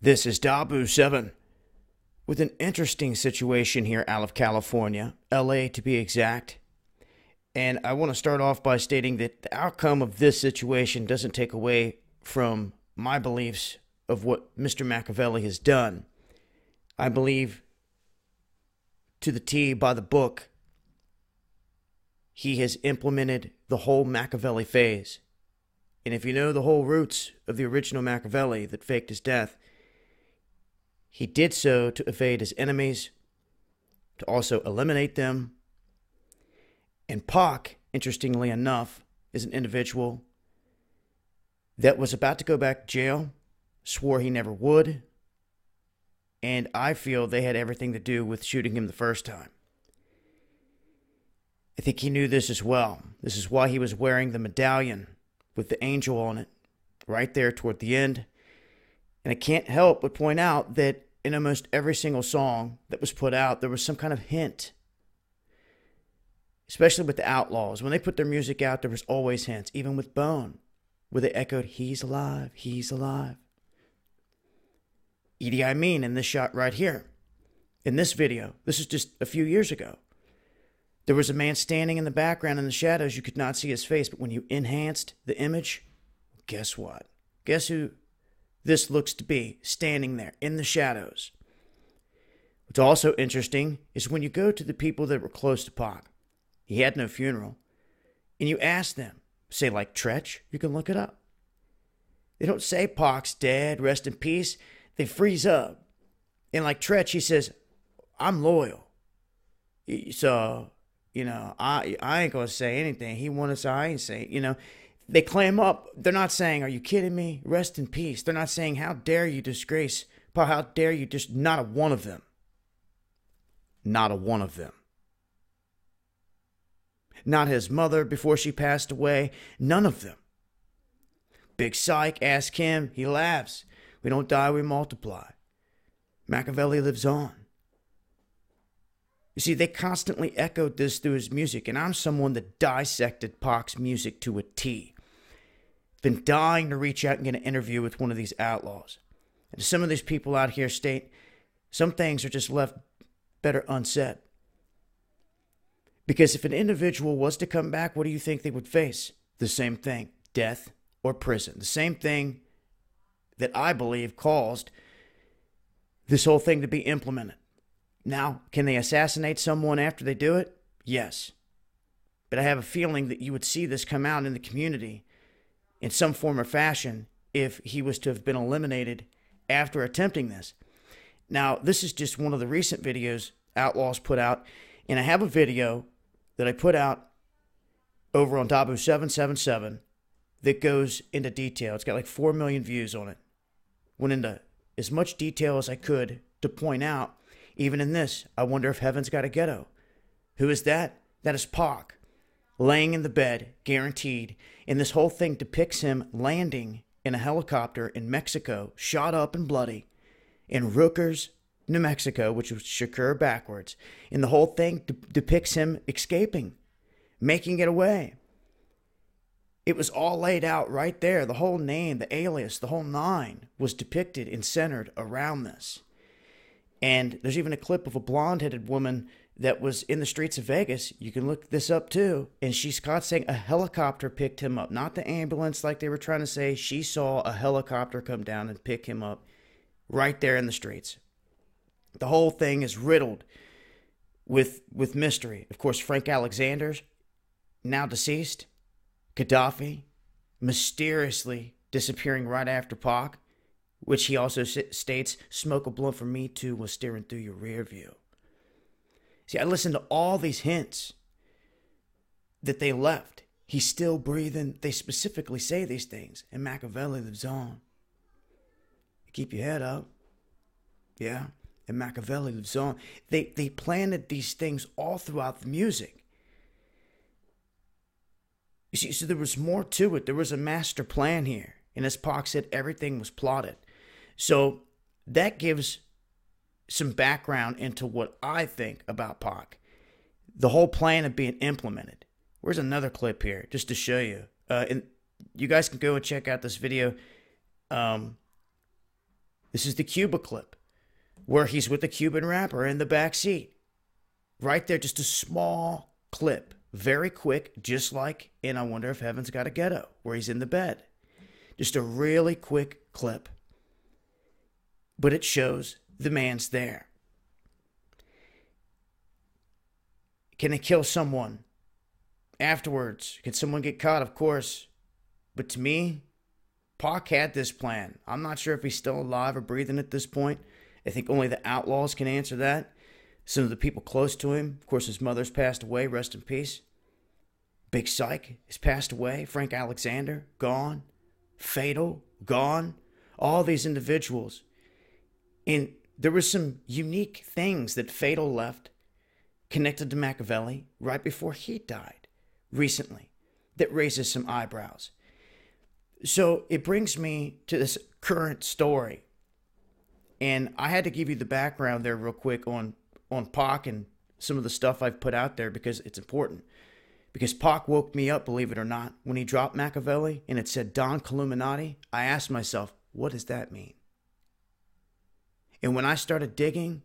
This is Dabu7 with an interesting situation here out of California, LA to be exact. And I want to start off by stating that the outcome of this situation doesn't take away from my beliefs of what Mr. Makveli has done. I believe to the T by the book, he has implemented the whole Makveli phase. And if you know the whole roots of the original Makveli that faked his death, he did so to evade his enemies, to also eliminate them. And Pac, interestingly enough, is an individual that was about to go back to jail, swore he never would, and I feel they had everything to do with shooting him the first time. I think he knew this as well. This is why he was wearing the medallion with the angel on it right there toward the end. And I can't help but point out that in almost every single song that was put out, there was some kind of hint. Especially with the Outlaws. When they put their music out, there was always hints. Even with Bone, where they echoed, "He's alive, he's alive." Idi Amin in this shot right here. In this video, this is just a few years ago. There was a man standing in the background in the shadows. You could not see his face, but when you enhanced the image, guess what? Guess who this looks to be standing there in the shadows? What's also interesting is when you go to the people that were close to Pac, he had no funeral, and you ask them, say like Tretch, you can look it up. They don't say Pac's dead, rest in peace. They freeze up. And like Tretch, he says, "I'm loyal. So, I ain't going to say anything. He wanted to say, I ain't saying, They clam up. They're not saying, "Are you kidding me? Rest in peace." They're not saying, "How dare you disgrace Pac? How dare you?" Just not a one of them. Not a one of them. Not his mother before she passed away. None of them. Big Psych, ask him. He laughs. We don't die, we multiply. Makveli lives on. You see, they constantly echoed this through his music, and I'm someone that dissected Pac's music to a T. Been dying to reach out and get an interview with one of these outlaws. And some of these people out here state some things are just left better unsaid. Because if an individual was to come back, what do you think they would face? The same thing, death or prison. The same thing that I believe caused this whole thing to be implemented. Now, can they assassinate someone after they do it? Yes. But I have a feeling that you would see this come out in the community in some form or fashion if he was to have been eliminated after attempting this. Now, this is just one of the recent videos Outlaws put out, and I have a video that I put out over on Dabu777 that goes into detail. It's got like 4 million views on it. Went into as much detail as I could to point out, even in this, I wonder if heaven's got a ghetto. Who is that? That is Pac, laying in the bed, guaranteed. And this whole thing depicts him landing in a helicopter in Mexico, shot up and bloody, in Rookers, New Mexico, which was Shakur backwards. And the whole thing depicts him escaping, making it away. It was all laid out right there. The whole name, the alias, the whole nine was depicted and centered around this. And there's even a clip of a blonde-headed woman that was in the streets of Vegas. You can look this up too. And she's caught saying a helicopter picked him up. Not the ambulance like they were trying to say. She saw a helicopter come down and pick him up right there in the streets. The whole thing is riddled with mystery. Of course, Frank Alexander's now deceased. Gaddafi mysteriously disappearing right after Pac, which he also states, "Smoke a blunt for me too was staring through your rear view." See, I listened to all these hints that they left. He's still breathing. They specifically say these things. And Makveli lives on. Keep your head up. Yeah. And Makveli lives on. They planted these things all throughout the music. You see, so there was more to it. There was a master plan here. And as Pac said, everything was plotted. So that gives some background into what I think about Pac. The whole plan of being implemented. Where's another clip here just to show you? And you guys can go and check out this video. This is the Cuba clip where he's with the Cuban rapper in the back seat. Right there, just a small clip. Very quick, just like in I Wonder If Heaven's Got a Ghetto, where he's in the bed. Just a really quick clip. But it shows the man's there. Can they kill someone afterwards? Can someone get caught? Of course. But to me, Pac had this plan. I'm not sure if he's still alive or breathing at this point. I think only the outlaws can answer that. Some of the people close to him. Of course, his mother's passed away. Rest in peace. Big Psych has passed away. Frank Alexander, gone. Fatal, gone. All these individuals. And there were some unique things that Fatal left connected to Makveli right before he died recently that raises some eyebrows. So it brings me to this current story. And I had to give you the background there real quick on Pac and some of the stuff I've put out there because it's important. Because Pac woke me up, believe it or not, when he dropped Makveli and it said Don Killuminati. I asked myself, what does that mean? And when I started digging,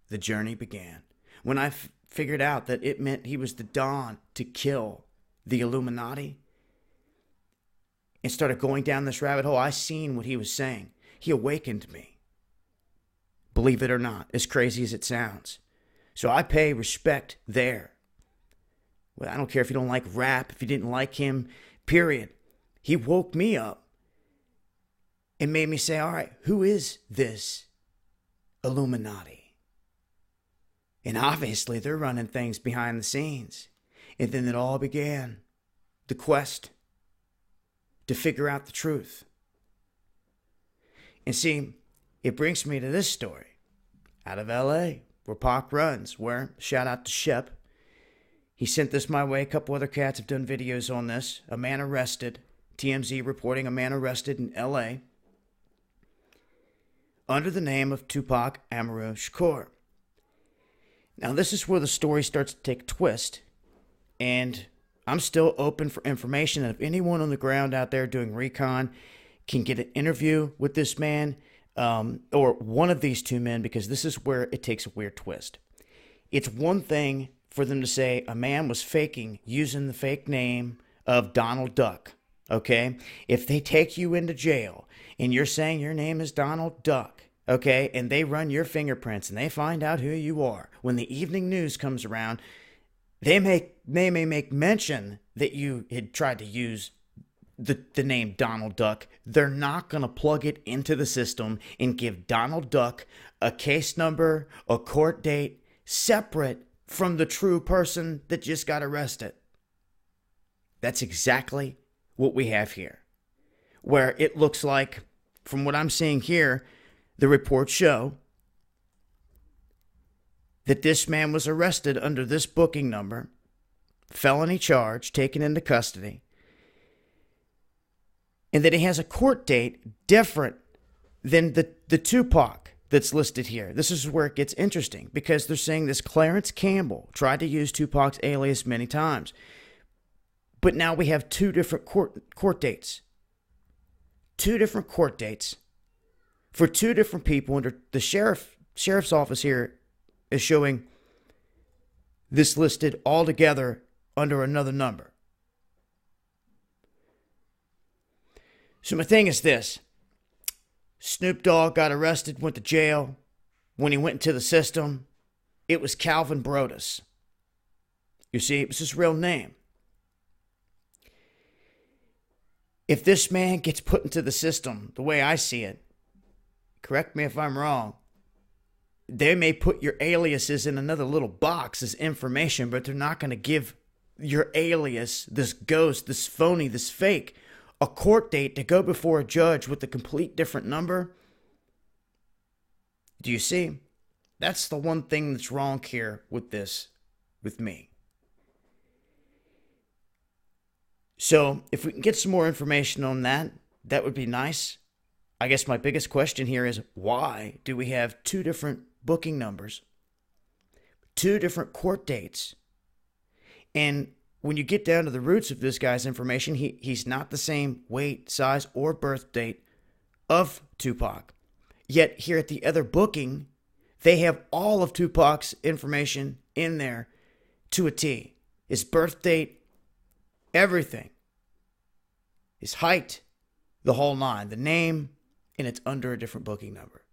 the journey began. When I figured out that it meant he was the Don to kill the Illuminati and started going down this rabbit hole, I seen what he was saying. He awakened me. Believe it or not, as crazy as it sounds. So I pay respect there. Well, I don't care if you don't like rap, if you didn't like him, period. He woke me up and made me say, all right, who is this Illuminati? And obviously they're running things behind the scenes. And then it all began. The quest to figure out the truth. And see, it brings me to this story out of LA where Pac runs, where, shout out to Shep. He sent this my way. A couple other cats have done videos on this. A man arrested. TMZ reporting a man arrested in LA under the name of Tupac Amaru Shakur. Now, this is where the story starts to take a twist, and I'm still open for information. And if anyone on the ground out there doing recon can get an interview with this man, or one of these two men, because this is where it takes a weird twist. It's one thing for them to say a man was faking using the fake name of Donald Duck, okay? If they take you into jail and you're saying your name is Donald Duck, okay, and they run your fingerprints and they find out who you are, when the evening news comes around, they may make mention that you had tried to use the name Donald Duck. They're not going to plug it into the system and give Donald Duck a case number, a court date, separate from the true person that just got arrested. That's exactly what we have here. Where it looks like, from what I'm seeing here, the reports show that this man was arrested under this booking number, felony charge, taken into custody, and that he has a court date different than the Tupac that's listed here. This is where it gets interesting, because they're saying this Clarence Campbell tried to use Tupac's alias many times. But now we have two different court dates. Two different court dates for two different people. Under the sheriff's office here is showing this listed all together under another number. So my thing is this. Snoop Dogg got arrested, went to jail. When he went into the system, it was Calvin Brodus. You see, it was his real name. If this man gets put into the system, the way I see it, correct me if I'm wrong, they may put your aliases in another little box as information, but they're not going to give your alias, this ghost, this phony, this fake, a court date to go before a judge with a complete different number. Do you see? That's the one thing that's wrong here with this, with me. So if we can get some more information on that, that would be nice. I guess my biggest question here is, why do we have two different booking numbers, two different court dates? And when you get down to the roots of this guy's information, he's not the same weight, size, or birth date of Tupac. Yet here at the other booking, they have all of Tupac's information in there to a T. His birth date, everything. His height, the whole nine. The name, and it's under a different booking number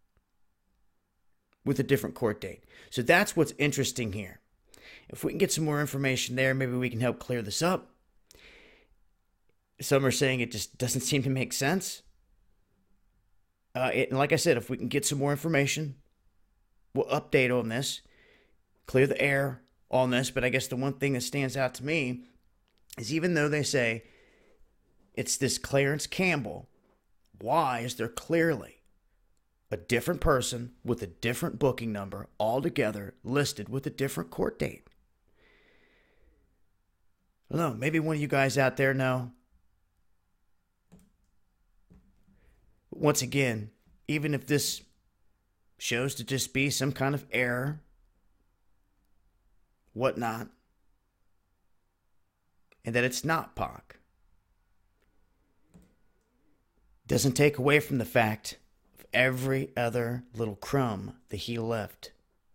with a different court date. So that's what's interesting here. If we can get some more information there, maybe we can help clear this up. Some are saying it just doesn't seem to make sense. And like I said, if we can get some more information, we'll update on this, clear the air on this. But I guess the one thing that stands out to me is even though they say it's this Clarence Campbell, why is there clearly a different person with a different booking number altogether listed with a different court date? I don't know. Maybe one of you guys out there know. Once again, even if this shows to just be some kind of error, whatnot, and that it's not Pac, doesn't take away from the fact of every other little crumb that he left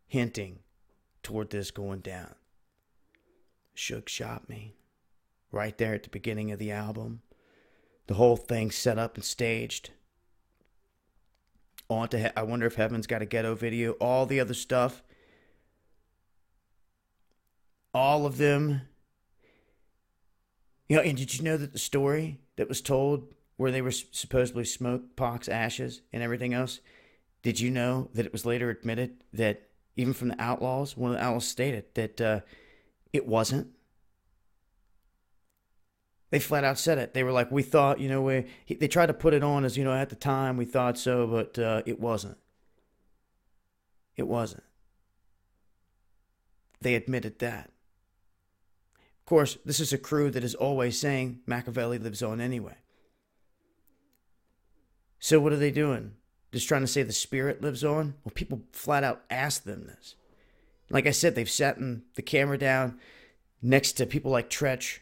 hinting toward this going down. Suge shot me right there at the beginning of the album. The whole thing set up and staged. On to I Wonder If Heaven's Got a Ghetto video. All the other stuff. All of them. You know, and did you know that the story that was told where they were supposedly smoked Pac's ashes and everything else, did you know that it was later admitted that even from the Outlaws, one of the Outlaws stated that it wasn't? They flat out said it. They were like, we thought, you know, they tried to put it on as, you know, at the time we thought so, but it wasn't. It wasn't. They admitted that. Of course, this is a crew that is always saying Makveli lives on anyway. So what are they doing? Just trying to say the spirit lives on? Well, people flat out asked them this. Like I said, they've sat the camera down next to people like Tretch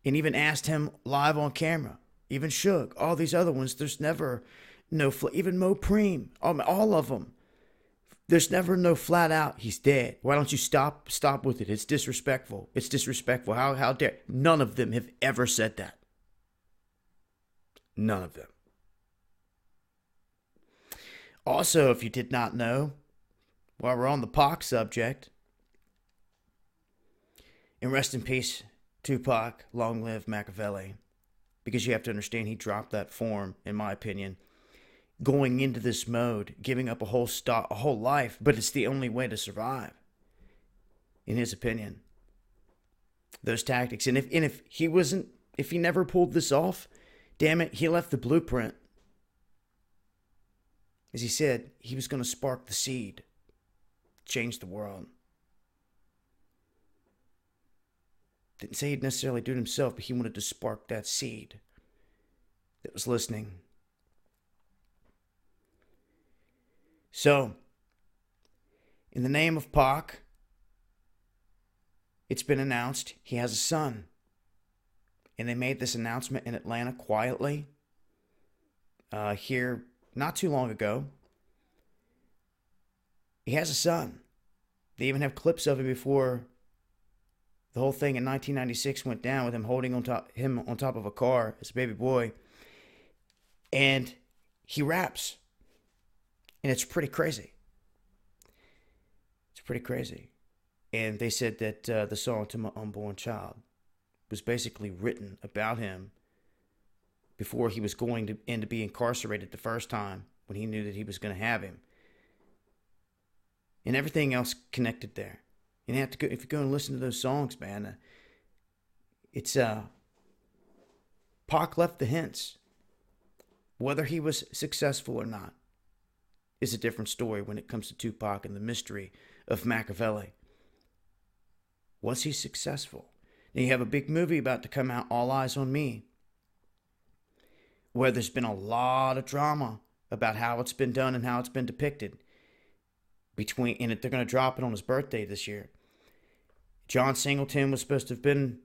and even asked him live on camera. Even Suge, all these other ones, there's never no, even Mo Preem, all of them. There's never no flat out, he's dead. Why don't you stop with it? It's disrespectful. It's disrespectful. How dare? None of them have ever said that. None of them. Also, if you did not know, while we're on the Pac subject, and rest in peace, Tupac, long live Makveli, because you have to understand he dropped that form, in my opinion, going into this mode, giving up a whole life, but it's the only way to survive, in his opinion. Those tactics, and if he never pulled this off, damn it, he left the blueprint. As he said, he was going to spark the seed, change the world. Didn't say he'd necessarily do it himself, but he wanted to spark that seed that was listening. So, in the name of Pac, it's been announced he has a son. And they made this announcement in Atlanta quietly here not too long ago. He has a son. They even have clips of it before the whole thing in 1996 went down with him holding him on top of a car as a baby boy. And he raps. And it's pretty crazy. It's pretty crazy. And they said that the song To My Unborn Child was basically written about him before he was going to be incarcerated the first time when he knew that he was going to have him. And everything else connected there. And you have to go, if you go and listen to those songs, man, it's Pac left the hints. Whether he was successful or not is a different story when it comes to Tupac and the mystery of Makveli. Was he successful? Now you have a big movie about to come out, All Eyes on Me, where there's been a lot of drama about how it's been done and how it's been depicted. And they're going to drop it on his birthday this year. John Singleton was supposed to have been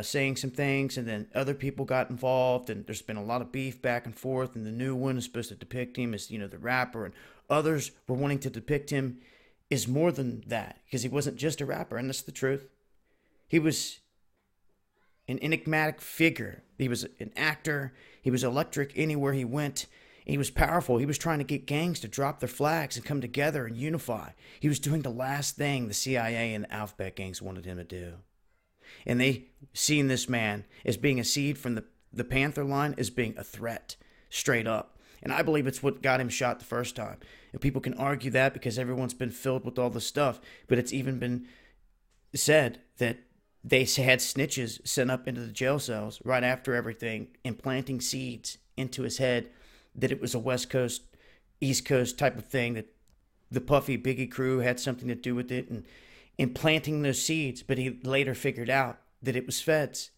saying some things, and then other people got involved, and there's been a lot of beef back and forth, and the new one is supposed to depict him as, the rapper, and others were wanting to depict him as more than that, because he wasn't just a rapper, and that's the truth. He was an enigmatic figure. He was an actor. He was electric anywhere he went. He was powerful. He was trying to get gangs to drop their flags and come together and unify. He was doing the last thing the CIA and the alphabet gangs wanted him to do. And they seen this man as being a seed from the Panther line, as being a threat, straight up. And I believe it's what got him shot the first time. And people can argue that because everyone's been filled with all this stuff. But it's even been said that they had snitches sent up into the jail cells right after everything, implanting seeds into his head that it was a West Coast, East Coast type of thing, that the Puffy Biggie crew had something to do with it, and implanting those seeds. But he later figured out that it was feds.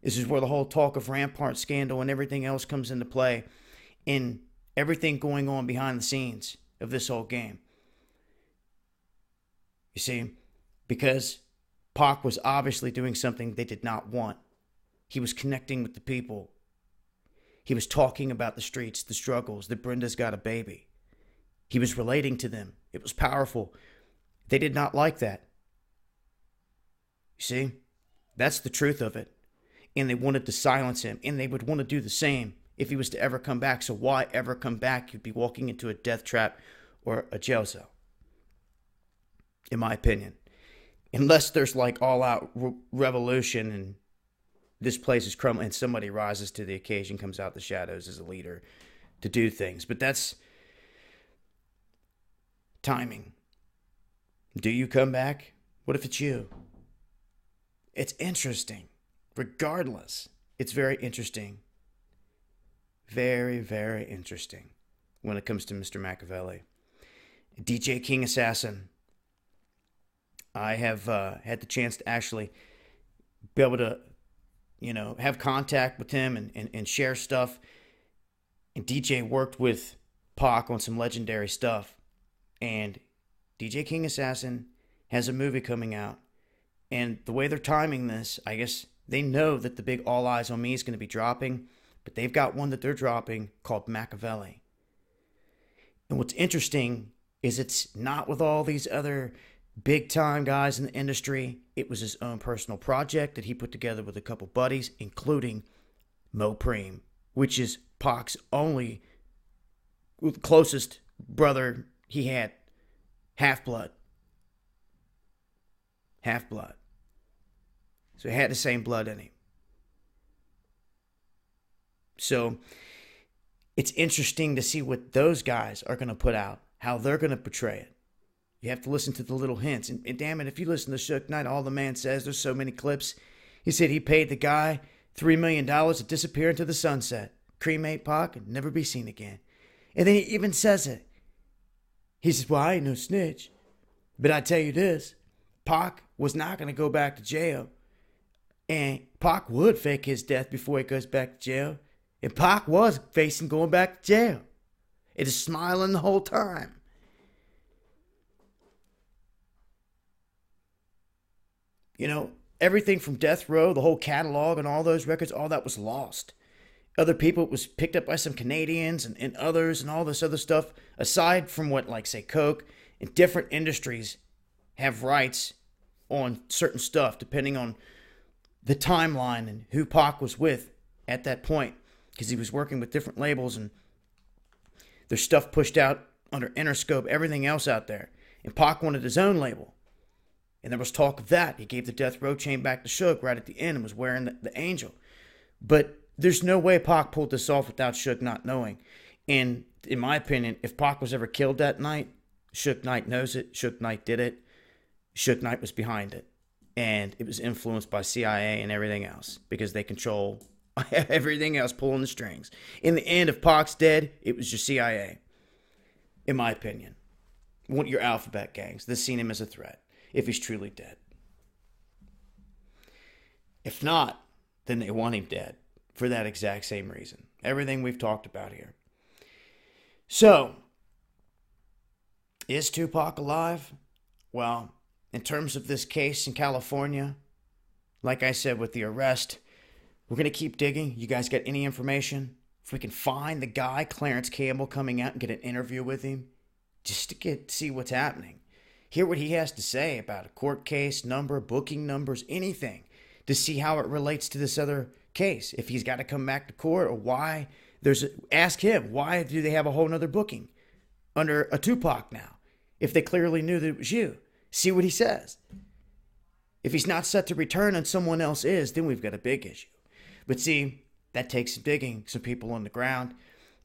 This is where the whole talk of Rampart scandal and everything else comes into play, in everything going on behind the scenes of this whole game. You see, because Pac was obviously doing something they did not want. He was connecting with the people. He was talking about the streets, the struggles, that Brenda's got a baby. He was relating to them. It was powerful. They did not like that. You see, that's the truth of it. And they wanted to silence him, and they would want to do the same if he was to ever come back. So why ever come back? You'd be walking into a death trap or a jail cell, in my opinion. Unless there's like all-out revolution and this place is crumbling and somebody rises to the occasion, comes out the shadows as a leader to do things. But that's timing. Do you come back? What if it's you? It's interesting. Regardless, it's very interesting. Very, very interesting when it comes to Mr. Makveli. DJ King Assassin. I have had the chance to actually be able to, have contact with him and share stuff. And DJ worked with Pac on some legendary stuff. And DJ King Assassin has a movie coming out. And the way they're timing this, I guess they know that the big All Eyes on Me is going to be dropping. But they've got one that they're dropping called Makveli. And what's interesting is it's not with all these other big-time guys in the industry. It was his own personal project that he put together with a couple buddies, including Mo Preem, which is Pac's only closest brother he had. Half-blood. Half-blood. So he had the same blood in him. So it's interesting to see what those guys are going to put out, how they're going to portray it. You have to listen to the little hints. And damn it, if you listen to Suge Knight, all the man says, there's so many clips. He said he paid the guy $3 million to disappear into the sunset, cremate Pac, and never be seen again. And then he even says it. He says, well, I ain't no snitch. But I tell you this, Pac was not going to go back to jail. And Pac would fake his death before he goes back to jail. And Pac was facing going back to jail. It is smiling the whole time. Everything from Death Row, the whole catalog and all those records, all that was lost. Other people, it was picked up by some Canadians and others and all this other stuff. Aside from what, like, say, Coke and different industries have rights on certain stuff, depending on the timeline and who Pac was with at that point. Because he was working with different labels and there's stuff pushed out under Interscope, everything else out there. And Pac wanted his own label. And there was talk of that. He gave the Death Row chain back to Suge right at the end and was wearing the Angel. But there's no way Pac pulled this off without Suge not knowing. And in my opinion, if Pac was ever killed that night, Suge Knight knows it. Suge Knight did it. Suge Knight was behind it. And it was influenced by CIA and everything else because they control everything else, pulling the strings. In the end, if Pac's dead, it was your CIA. In my opinion. Want your alphabet gangs. They seen him as a threat. If he's truly dead. If not, then they want him dead for that exact same reason. Everything we've talked about here. So, is Tupac alive? Well, in terms of this case in California, like I said with the arrest, we're going to keep digging. You guys got any information? If we can find the guy, Clarence Campbell, coming out and get an interview with him, just to see what's happening. Hear what he has to say about a court case, number, booking numbers, anything, to see how it relates to this other case. If he's got to come back to court, or why ask him, why do they have a whole nother booking under a Tupac now? If they clearly knew that it was you. See what he says. If he's not set to return and someone else is, then we've got a big issue. But see, that takes some digging, some people on the ground.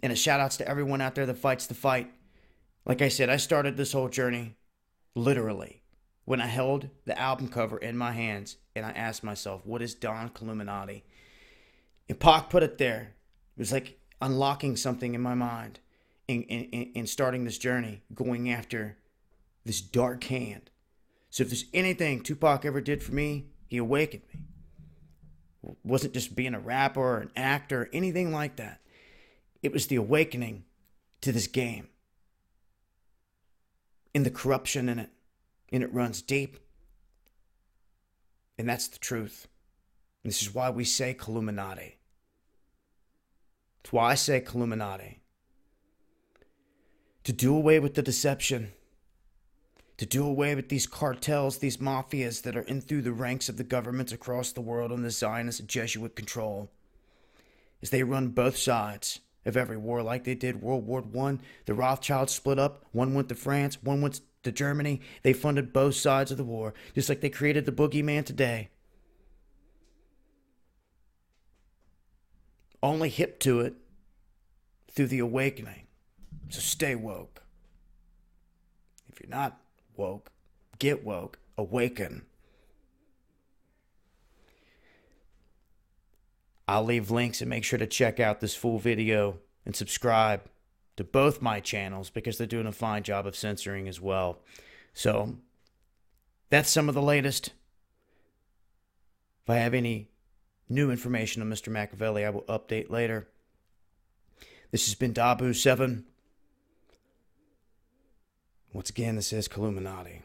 And a shout outs to everyone out there that fights the fight. Like I said, I started this whole journey literally when I held the album cover in my hands and I asked myself, what is Don Killuminati? And Pac put it there. It was like unlocking something in my mind in starting this journey, going after this dark hand. So if there's anything Tupac ever did for me, he awakened me. It wasn't just being a rapper or an actor or anything like that. It was the awakening to this game and the corruption in it. And it runs deep. And that's the truth. And this is why we say Killuminati. It's why I say Killuminati. To do away with the deception. To do away with these cartels, these mafias that are in through the ranks of the governments across the world under Zionist and Jesuit control. As they run both sides of every war, like they did World War I. The Rothschilds split up. One went to France, one went to Germany. They funded both sides of the war, just like they created the boogeyman today. Only hip to it through the awakening. So stay woke. If you're not woke, get woke, awaken. I'll leave links and make sure to check out this full video and subscribe to both my channels because they're doing a fine job of censoring as well. So that's some of the latest. If I have any new information on Mr. Makveli, I will update later. This has been Dabu7. Once again, this is Killuminati.